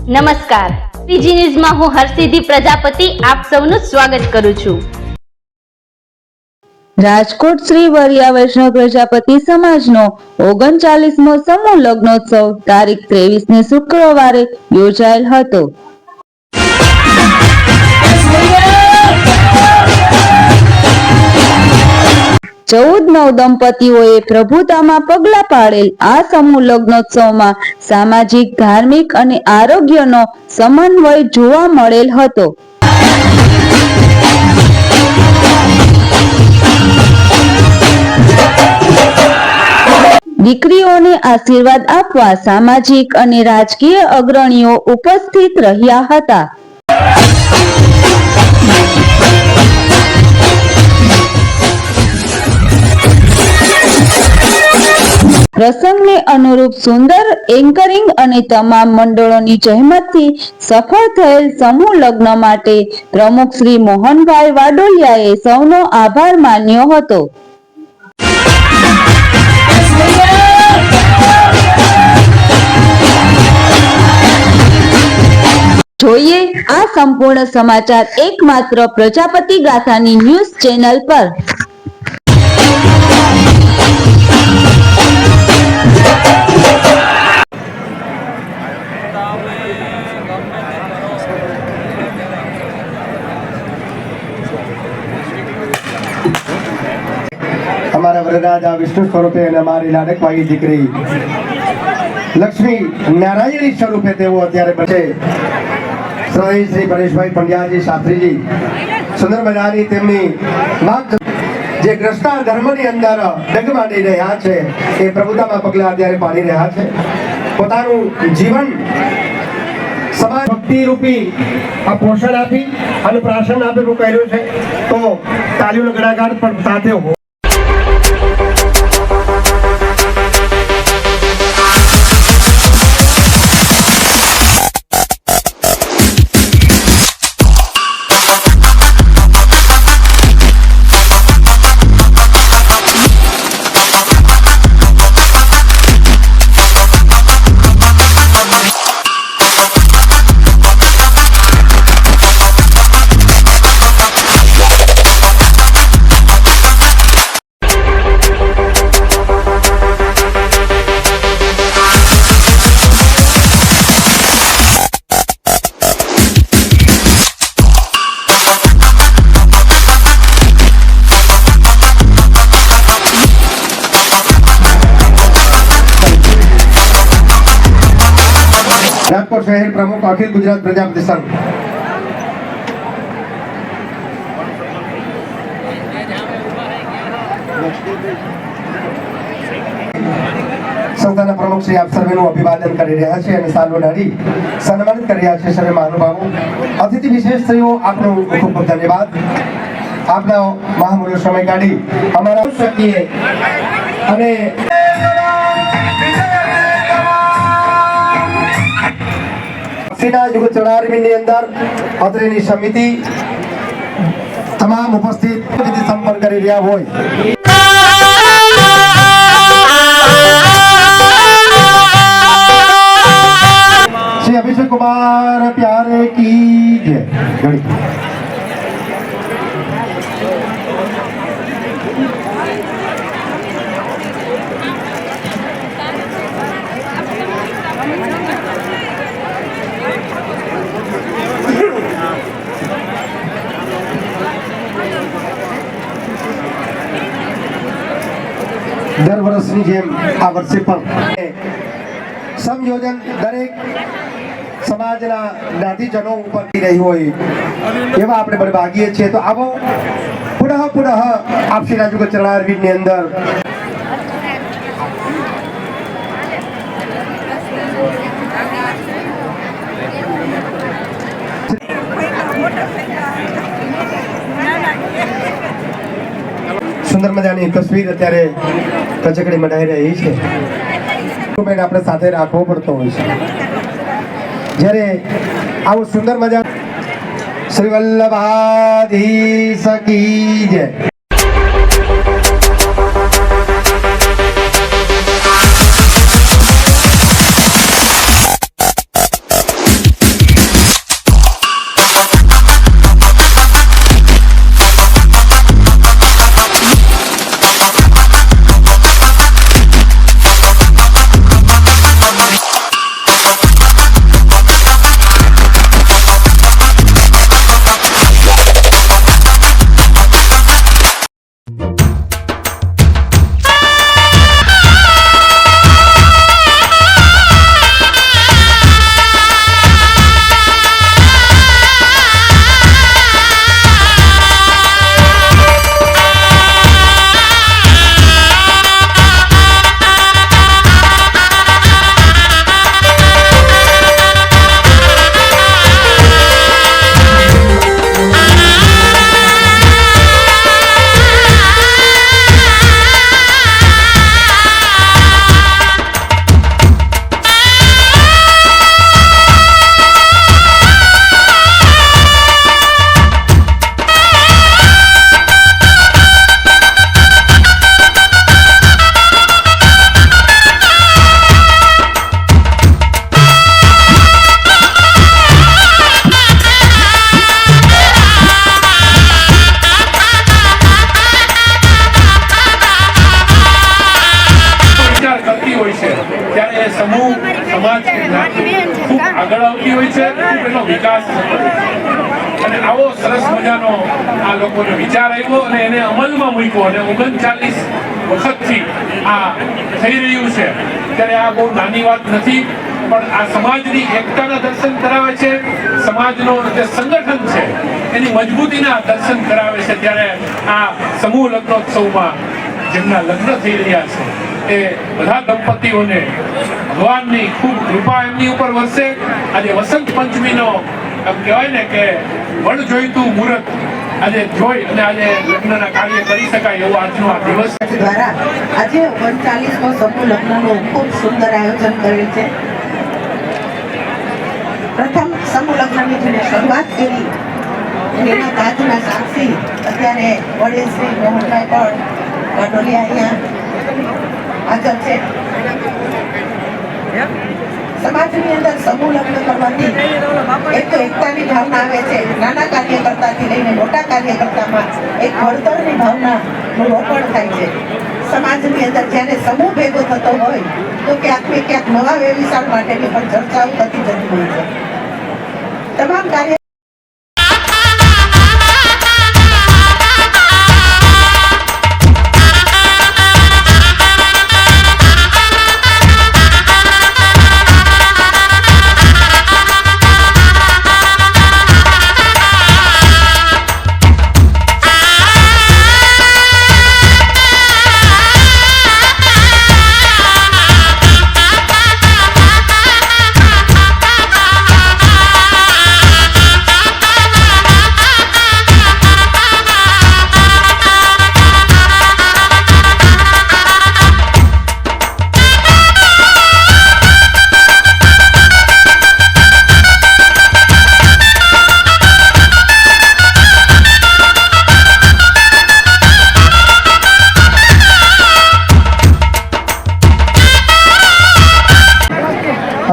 નમસ્કાર, પીજી ન્યૂઝમાં હું હરસિદ્ધિ પ્રજાપતિ આપ સૌનું સ્વાગત કરું છું। રાજકોટ શ્રી વરિયા વૈષ્ણવ પ્રજાપતિ સમાજનો 39મો સમૂહ લગ્નોત્સવ તારીખ 23 શુક્રવારે યોજાયેલ હતો। નવ દંપતીઓએ પ્રભુતામાં પગલા પાડેલ આ સમૂહ લગ્નોત્સવમાં સામાજિક, ધાર્મિક અને આરોગ્યનો સમન્વય જોવા મળેલ હતો। દીકરીઓને આશીર્વાદ આપવા સામાજિક અને રાજકીય અગ્રણીઓ ઉપસ્થિત રહ્યા હતા। પ્રસંગને અનુરૂપ સુંદર એન્કરિંગ અને તમામ મંડળોની જહેમતથી સફળ થયેલ સમૂહ લગ્ન માટે પ્રમુખ શ્રી મોહનભાઈ વાડોલિયાએ સૌનો આભાર માન્યો હતો। જોઈએ આ સંપૂર્ણ સમાચાર એકમાત્ર પ્રજાપતિ ગાથાની ન્યૂઝ ચેનલ પર। हमारा वरराजा विष्णु स्वरूपे અને અમારી લાડકવાઈ દીકરી લક્ષ્મી નારાયણી સ્વરૂપે તેઓ અત્યારે બચે શ્રી પરેશભાઈ પંડ્યાજી શાસ્ત્રીજી સુંદર મજાની તેમની વાત જે ગ્રસ્તા ધર્મની અંદર ડગમાડી રહ્યા છે એ પ્રભુતામાં પગલા અત્યારે પાડી રહ્યા છે। પોતાનું જીવન સમાજ ભક્તિ રૂપી આ પોષણ આપી અને પ્રાશન આપેલું કર્યું છે તો તાલીઓનો ગડાગાડ પણ સાથે હો। રાજકોટ શહેર પ્રમુખ અખિલ ગુજરાત પ્રજાપતિ સંઘ સંસ્થાના પ્રમુખ શ્રી આપ સર્વેનું અભિવાદન કરી રહ્યા છે અને સાલ ઓઢાડી સન્માનિત કરી રહ્યા છે સર્વે મહાનુભાવો, અતિથિ વિશેષ શ્રીઓ, આપનો ખૂબ ખૂબ ધન્યવાદ। આપના મહામૂલ્ય સમય કાઢી અમારા શકીએ અને યુગ ચડારવીની અંદર અત્રેની સમિતિ તમામ ઉપસ્થિત સંપન્ન કરી રહ્યા હોય। શ્રી અભિષેક કુમાર પ્યારે કી જય। દર વર્ષની જેમ આ વર્ષે પણ સમયોજન દરેક સમાજના જ્ઞાતિજનો ઉપર રહી હોય એવા આપણે બને ભાગીએ છીએ। તો આવો પુનઃ આપસી રાજુ ચરણારવિંદની અંદર સુંદર મજાની તસવીર અત્યારે કચકડી મઢાઈ રહી છે। આપણે સાથે રાખવો પડતો હોય છે જ્યારે આવું સુંદર મજા શ્રી વલ્લભાધીશ કી જય। આગળ આવતી હોય છે, ખૂબ એનો વિકાસ થતો હોય છે. અને આવો સરસ મજાનો આ લોકોને વિચાર આવ્યો અને એને અમલમાં મૂક્યો અને 39 વખતથી આ થઈ રહ્યું છે. ત્યારે આ બહુ નાની વાત નથી, પણ આ સમાજની એકતાના દર્શન કરાવે છે, સમાજનો જે સંગઠન છે એની મજબૂતીના દર્શન કરાવે છે. ત્યારે આ સમૂહ લગ્નોત્સવમાં જેમના લગ્ન થઈ રહ્યા છે એ બધા દંપતીઓને ભગવાનની ખૂબ કૃપા એમની ઉપર વરસે. આજે વસંત પંચમીનો એમ કહેવાય ને કે વડ જોઈતું મુહૂર્ત આજે જોઈ અને આજે લગ્નના કાર્ય કરી શકાય એવો આજનો આ દિવસ દ્વારા આજે 39મો સમૂહ લગ્નનું ખૂબ સુંદર આયોજન કરેલ છે. પ્રથમ સમૂહ લગ્નની જેને શરૂઆત કરી એના તાજના સાક્ષી અત્યારે વડીલ શ્રી મોહનભાઈ પણ વાડોલિયા અહીંયા હાજર છે. સમાજની અંદર સમૂહ લગ્ન કરવાથી એક તો એકતાની ભાવના આવે છે. નાના કાર્યકર્તાથી લઈને મોટા કાર્યકર્તામાં એક ઘડતરની ભાવનાનું રોપણ થાય છે. સમાજની અંદર જ્યારે સમૂહ ભેગો થતો હોય તો ક્યાંક ને ક્યાંક નવા વ્યવસાય માટેની પણ ચર્ચાઓ થતી જતી હોય છે. તમામ કાર્ય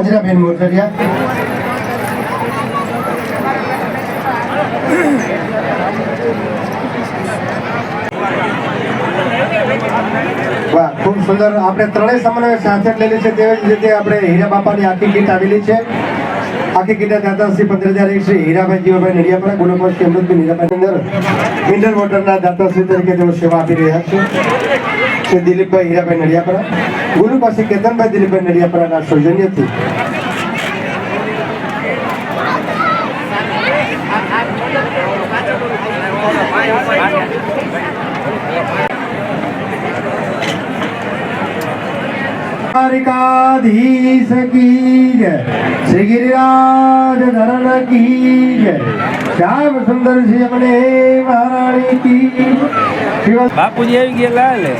અંજનાબેન મોરચરિયા. વાહ, ખૂબ સુંદર. આપણે ત્રણેય સમન્વય સાથે લેલી છે. તેવી જ રીતે આપણે હીરા બાપાની આખી કીટ આવેલી છે. આખી કીટ દાતા શ્રી 15,001 શ્રી હીરાભાઈ જીવાભાઈ નડિયાપરા ગુરુપોષ શ્રી અમૃતભાઈ નીરાભાઈ અંદર મિનરલ વોટરના દાતા શ્રી તરીકે તેઓ સેવા આપી રહ્યા છે. શ્રી દિલીપભાઈ હીરાભાઈ નડિયાપરા ગુરુપોષી કેતનભાઈ દિલીપભાઈ નડિયાપરાના સૌજન્યથી દ્વારિકાધીશ કી જય, શ્રી ગિરિરાજ ધરણ કી જય, શ્યામ સુંદર શ્રી અમને મહારાણી કી. બાપુજી આવી ગયા લાલે